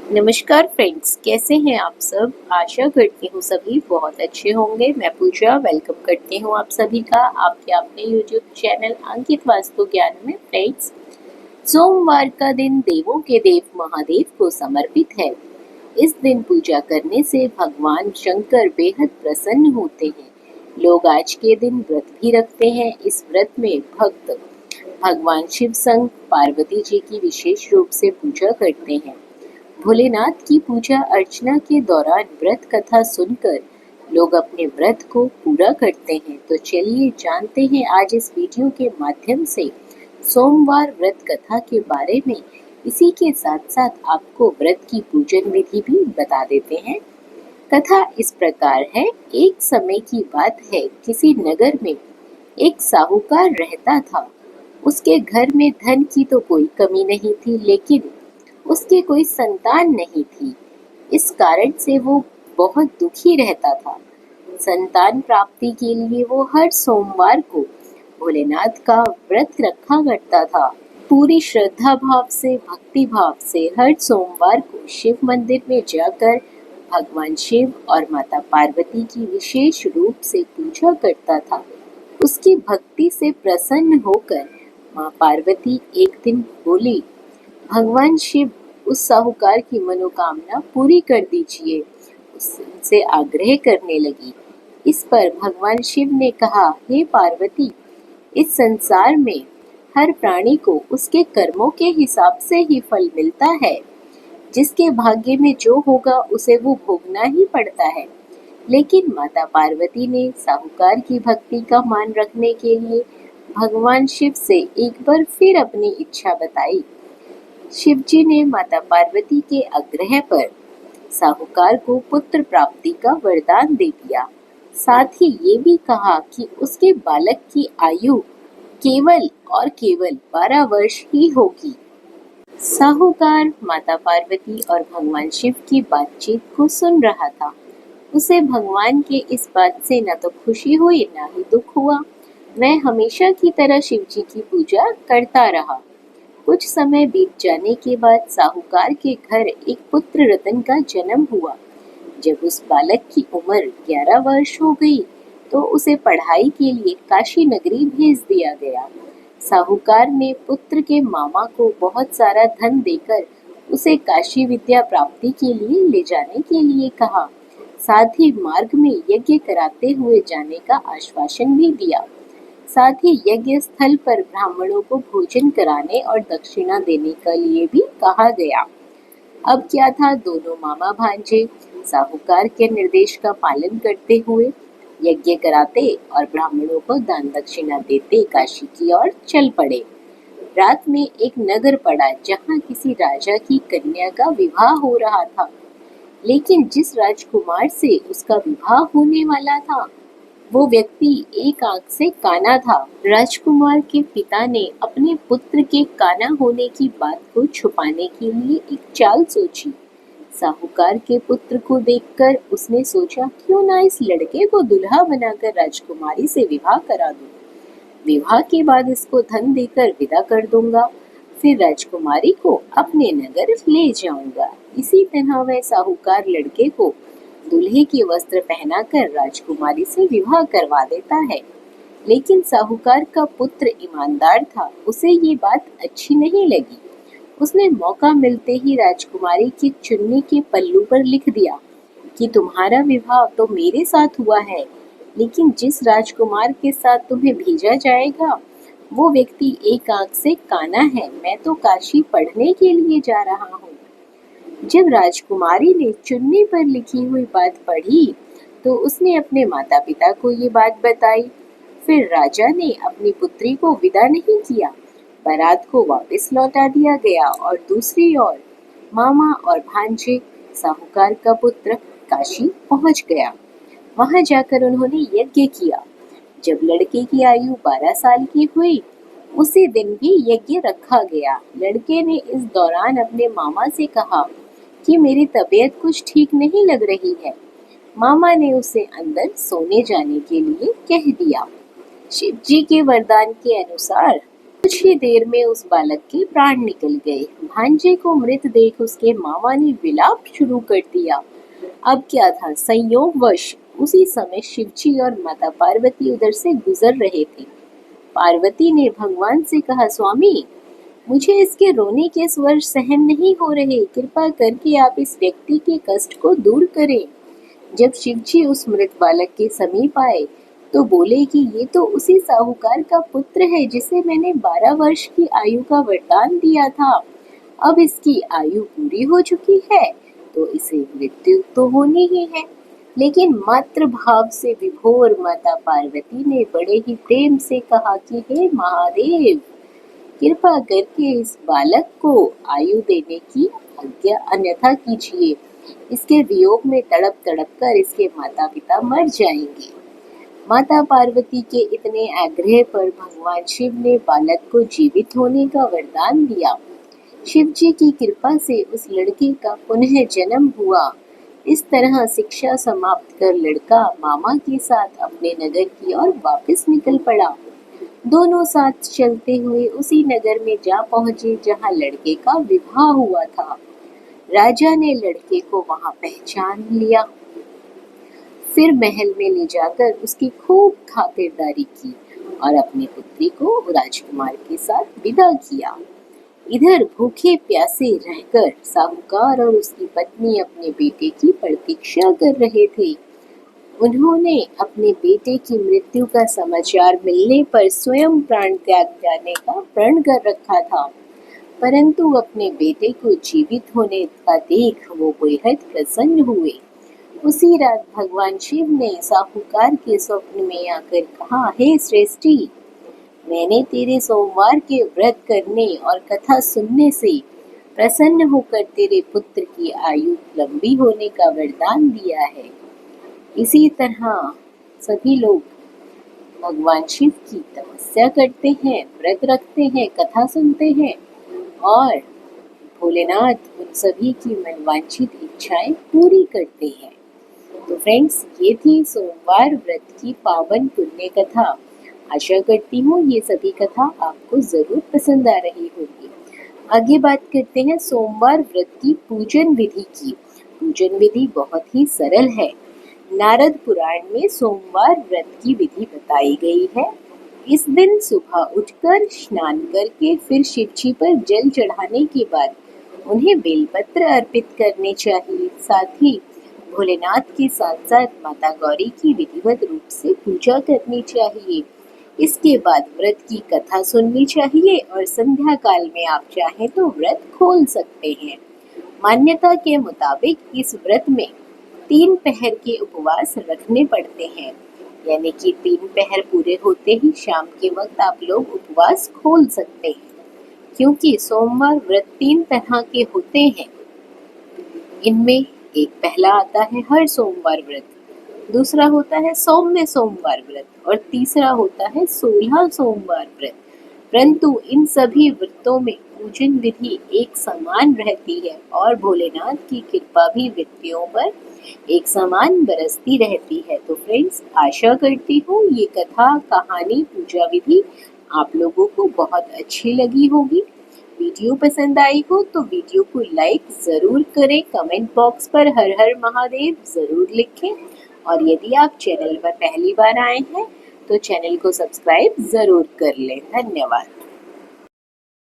नमस्कार फ्रेंड्स, कैसे हैं आप सब। आशा करती हूँ सभी बहुत अच्छे होंगे। मैं पूजा वेलकम करती हूँ आप सभी का आपके अपने यूट्यूब चैनल अंकित वास्तु ज्ञान में। फ्रेंड्स, सोमवार का दिन देवों के देव महादेव को समर्पित है। इस दिन पूजा करने से भगवान शंकर बेहद प्रसन्न होते हैं। लोग आज के दिन व्रत भी रखते हैं। इस व्रत में भक्त भगवान शिव संग पार्वती जी की विशेष रूप से पूजा करते हैं। भोलेनाथ की पूजा अर्चना के दौरान व्रत कथा सुनकर लोग अपने व्रत को पूरा करते हैं। तो चलिए जानते हैं आज इस वीडियो के माध्यम से सोमवार व्रत कथा के बारे में। इसी के साथ साथ आपको व्रत की पूजन विधि भी बता देते हैं। कथा इस प्रकार है। एक समय की बात है, किसी नगर में एक साहूकार रहता था। उसके घर में धन की तो कोई कमी नहीं थी, लेकिन उसके कोई संतान नहीं थी। इस कारण से वो बहुत दुखी रहता था। संतान प्राप्ति के लिए वो हर सोमवार को भोलेनाथ का व्रत रखा करता था। पूरी श्रद्धा भाव से, भक्ति भाव से हर सोमवार को शिव मंदिर में जाकर भगवान शिव और माता पार्वती की विशेष रूप से पूजा करता था। उसकी भक्ति से प्रसन्न होकर माँ पार्वती एक दिन बोली, भगवान शिव, उस साहूकार की मनोकामना पूरी कर दीजिए। उससे आग्रह करने लगी। इस पर भगवान शिव ने कहा, हे पार्वती, इस संसार में हर प्राणी को उसके कर्मों के हिसाब से ही फल मिलता है। जिसके भाग्य में जो होगा उसे वो भोगना ही पड़ता है। लेकिन माता पार्वती ने साहूकार की भक्ति का मान रखने के लिए भगवान शिव से एक बार फिर अपनी इच्छा बताई। शिवजी ने माता पार्वती के आग्रह पर साहूकार को पुत्र प्राप्ति का वरदान दे दिया। साथ ही ये भी कहा कि उसके बालक की आयु केवल और केवल 12 वर्ष ही होगी। साहूकार माता पार्वती और भगवान शिव की बातचीत को सुन रहा था। उसे भगवान के इस बात से न तो खुशी हुई न ही दुख हुआ। वह हमेशा की तरह शिवजी की पूजा करता रहा। कुछ समय बीत जाने के बाद साहूकार के घर एक पुत्र रतन का जन्म हुआ। जब उस बालक की उम्र 11 वर्ष हो गई तो उसे पढ़ाई के लिए काशी नगरी भेज दिया गया। साहूकार ने पुत्र के मामा को बहुत सारा धन देकर उसे काशी विद्या प्राप्ति के लिए ले जाने के लिए कहा। साथ ही मार्ग में यज्ञ कराते हुए जाने का आश्वासन भी दिया। साथ ही यज्ञ स्थल पर ब्राह्मणों को भोजन कराने और दक्षिणा देने के लिए भी कहा गया। अब क्या था, दोनों मामा भांजे साहूकार के निर्देश का पालन करते हुए यज्ञ कराते और ब्राह्मणों को दान दक्षिणा देते काशी की ओर चल पड़े। रात में एक नगर पड़ा जहाँ किसी राजा की कन्या का विवाह हो रहा था। लेकिन जिस राजकुमार से उसका विवाह होने वाला था वो व्यक्ति एक आंख से काना था। राजकुमार के पिता ने अपने पुत्र के काना होने की बात को छुपाने के लिए एक चाल सोची। साहूकार के पुत्र को देखकर उसने सोचा, क्यों ना इस लड़के को दुल्हा बनाकर राजकुमारी से विवाह करा दूं। विवाह के बाद इसको धन देकर विदा कर दूंगा, फिर राजकुमारी को अपने नगर ले जाऊंगा। इसी तरह वह साहूकार लड़के को दूल्हे के वस्त्र पहनाकर राजकुमारी से विवाह करवा देता है। लेकिन साहूकार का पुत्र ईमानदार था, उसे ये बात अच्छी नहीं लगी। उसने मौका मिलते ही राजकुमारी की चुन्नी के पल्लू पर लिख दिया कि तुम्हारा विवाह तो मेरे साथ हुआ है, लेकिन जिस राजकुमार के साथ तुम्हें भेजा जाएगा वो व्यक्ति एक आंख से काना है। मैं तो काशी पढ़ने के लिए जा रहा हूँ। जब राजकुमारी ने चुन्नी पर लिखी हुई बात पढ़ी तो उसने अपने माता पिता को ये बात बताई। फिर राजा ने अपनी पुत्री को विदा नहीं किया, बारात को वापस लौटा दिया गया और दूसरी ओर मामा और भांजे साहूकार का पुत्र काशी पहुंच गया। वहां जाकर उन्होंने यज्ञ किया। जब लड़के की आयु 12 साल की हुई उसी दिन भी यज्ञ रखा गया। लड़के ने इस दौरान अपने मामा से कहा कि मेरी तबीयत कुछ ठीक नहीं लग रही है। मामा ने उसे अंदर सोने जाने के लिए कह दिया। शिवजी के वरदान के अनुसार कुछ ही देर में उस बालक के प्राण निकल गए। भांजे को मृत देख उसके मामा ने विलाप शुरू कर दिया। अब क्या था, संयोगवश उसी समय शिवजी और माता पार्वती उधर से गुजर रहे थे। पार्वती ने भगवान से कहा, स्वामी, मुझे इसके रोने के स्वर सहन नहीं हो रहे, कृपा करके आप इस व्यक्ति के कष्ट को दूर करें। जब शिवजी उस मृत बालक के समीप आए तो बोले कि ये तो उसी साहूकार का पुत्र है जिसे मैंने 12 वर्ष की आयु का वरदान दिया था। अब इसकी आयु पूरी हो चुकी है तो इसे मृत्यु तो होनी ही है। लेकिन मातृ भाव से विभोर माता पार्वती ने बड़े ही प्रेम से कहा कि हे महादेव, कृपा करके इस बालक को आयु देने की आज्ञा अन्यथा कीजिए। इसके वियोग में तड़प तड़प कर इसके माता पिता मर जाएंगे। माता पार्वती के इतने आग्रह पर भगवान शिव ने बालक को जीवित होने का वरदान दिया। शिव जी की कृपा से उस लड़के का पुनः जन्म हुआ। इस तरह शिक्षा समाप्त कर लड़का मामा के साथ अपने नगर की ओर वापस निकल पड़ा। दोनों साथ चलते हुए उसी नगर में जा पहुंचे जहां लड़के का विवाह हुआ था। राजा ने लड़के को वहां पहचान लिया। फिर महल में ले जाकर उसकी खूब खातिरदारी की और अपनी पुत्री को राजकुमार के साथ विदा किया। इधर भूखे प्यासे रहकर साहूकार और उसकी पत्नी अपने बेटे की प्रतीक्षा कर रहे थे। उन्होंने अपने बेटे की मृत्यु का समाचार मिलने पर स्वयं प्राण त्याग जाने का प्रण कर रखा था, परंतु अपने बेटे को जीवित होने का देख वो बेहद प्रसन्न हुए। उसी रात भगवान शिव ने साहूकार के स्वप्न में आकर कहा, हे श्रेष्ठी, मैंने तेरे सोमवार के व्रत करने और कथा सुनने से प्रसन्न होकर तेरे पुत्र की आयु लंबी होने का वरदान दिया है। इसी तरह सभी लोग भगवान शिव की तपस्या करते हैं, व्रत रखते हैं, कथा सुनते हैं और भोलेनाथ उन सभी की मनवांछित इच्छाएं पूरी करते हैं। तो फ्रेंड्स, ये थी सोमवार व्रत की पावन पुण्य कथा। आशा करती हूँ ये सभी कथा आपको जरूर पसंद आ रही होगी। आगे बात करते हैं सोमवार व्रत की पूजन विधि की। पूजन विधि बहुत ही सरल है। नारद पुराण में सोमवार व्रत की विधि बताई गई है। इस दिन सुबह उठकर स्नान करके फिर शिवजी पर जल चढ़ाने के बाद उन्हें बेलपत्र अर्पित करने चाहिए। साथ ही भोलेनाथ के साथ साथ माता गौरी की विधिवत रूप से पूजा करनी चाहिए। इसके बाद व्रत की कथा सुननी चाहिए और संध्या काल में आप चाहें तो व्रत खोल सकते हैं। मान्यता के मुताबिक इस व्रत में 3 पहर के उपवास रखने पड़ते हैं, यानी कि 3 पहर पूरे होते ही शाम के वक्त आप लोग उपवास खोल सकते हैं। क्योंकि सोमवार व्रत 3 तरह के होते हैं। इनमें एक पहला आता है हर सोमवार व्रत, दूसरा होता है सौम्य सोमवार व्रत और तीसरा होता है 16 सोमवार व्रत। परंतु इन सभी व्रतों में पूजन विधि एक समान रहती है और भोलेनाथ की कृपा भी व्यक्तियों पर एक समान बरसती रहती है। तो फ्रेंड्स, आशा करती हूँ ये कथा, कहानी, पूजा विधि आप लोगों को बहुत अच्छी लगी होगी। वीडियो पसंद आई हो तो वीडियो को लाइक ज़रूर करें, कमेंट बॉक्स पर हर हर महादेव ज़रूर लिखें और यदि आप चैनल पर पहली बार आए हैं तो चैनल को सब्सक्राइब ज़रूर कर लें। धन्यवाद।